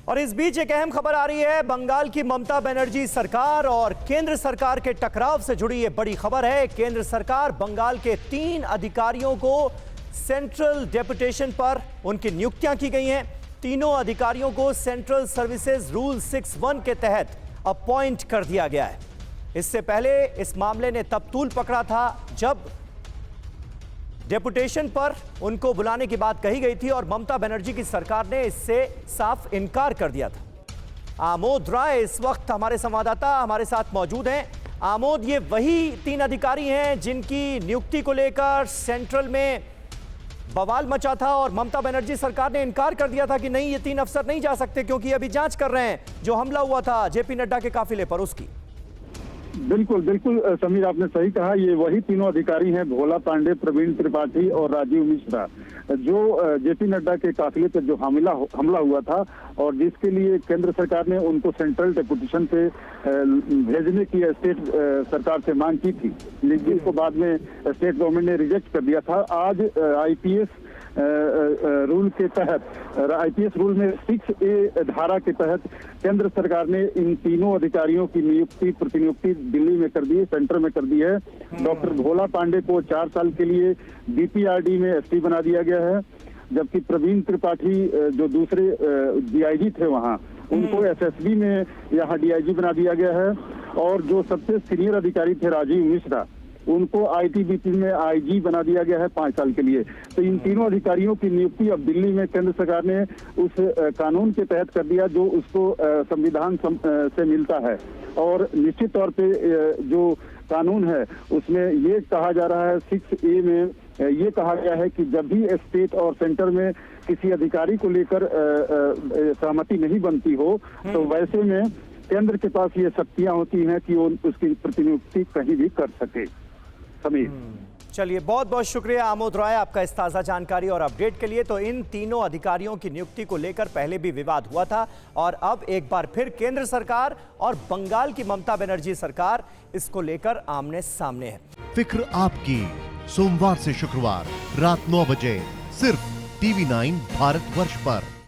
और इस बीच एक अहम खबर आ रही है। बंगाल की ममता बनर्जी सरकार और केंद्र सरकार के टकराव से जुड़ी ये बड़ी खबर है। केंद्र सरकार बंगाल के 3 अधिकारियों को सेंट्रल डेपुटेशन पर उनकी नियुक्तियां की गई हैं। तीनों अधिकारियों को सेंट्रल सर्विसेज रूल 61 के तहत अपॉइंट कर दिया गया है। इससे पहले इस मामले ने तब तूल पकड़ा था जब डेपुटेशन पर उनको बुलाने की बात कही गई थी और ममता बनर्जी की सरकार ने इससे साफ इनकार कर दिया था। आमोद राय इस वक्त हमारे संवाददाता हमारे साथ मौजूद हैं। आमोद, ये वही 3 अधिकारी हैं जिनकी नियुक्ति को लेकर सेंट्रल में बवाल मचा था और ममता बनर्जी सरकार ने इनकार कर दिया था कि नहीं, ये 3 अफसर नहीं जा सकते क्योंकि अभी जांच कर रहे हैं जो हमला हुआ था जेपी नड्डा के काफिले पर उसकी। बिल्कुल बिल्कुल समीर, आपने सही कहा। ये वही तीनों अधिकारी हैं, भोला पांडे, प्रवीण त्रिपाठी और राजीव मिश्रा, जो जेपी नड्डा के काफिले पर जो हमला हुआ था और जिसके लिए केंद्र सरकार ने उनको सेंट्रल डेपुटेशन पे भेजने की स्टेट सरकार से मांग की थी, लेकिन इसको बाद में स्टेट गवर्नमेंट ने रिजेक्ट कर दिया था। आज आईपीएस रूल के तहत, आईपीएस रूल में 6A धारा के तहत केंद्र सरकार ने इन तीनों अधिकारियों की नियुक्ति प्रतिनियुक्ति दिल्ली में कर दी है, सेंटर में कर दी है। डॉक्टर भोला पांडे को 4 साल के लिए बीपीआरडी में एसपी बना दिया गया है, जबकि प्रवीण त्रिपाठी जो दूसरे डीआईजी थे वहां, उनको एसएसबी में यहाँ डीआईजी बना दिया गया है। और जो सबसे सीनियर अधिकारी थे राजीव मिश्रा, उनको आईटीबीपी में आईजी बना दिया गया है 5 साल के लिए। तो इन तीनों अधिकारियों की नियुक्ति अब दिल्ली में केंद्र सरकार ने उस कानून के तहत कर दिया जो उसको संविधान से मिलता है। और निश्चित तौर पे जो कानून है उसमें ये कहा जा रहा है, 6A में ये कहा गया है कि जब भी स्टेट और सेंटर में किसी अधिकारी को लेकर सहमति नहीं बनती हो तो वैसे में केंद्र के पास ये शक्तियां होती हैं कि वो उसकी प्रतिनियुक्ति कहीं भी कर सके। चलिए, बहुत बहुत शुक्रिया आमोद राय आपका इस ताज़ा जानकारी और अपडेट के लिए। तो इन तीनों अधिकारियों की नियुक्ति को लेकर पहले भी विवाद हुआ था और अब एक बार फिर केंद्र सरकार और बंगाल की ममता बनर्जी सरकार इसको लेकर आमने सामने है। फिक्र आपकी, सोमवार से शुक्रवार रात 9 बजे सिर्फ TV9 भारतवर्ष पर।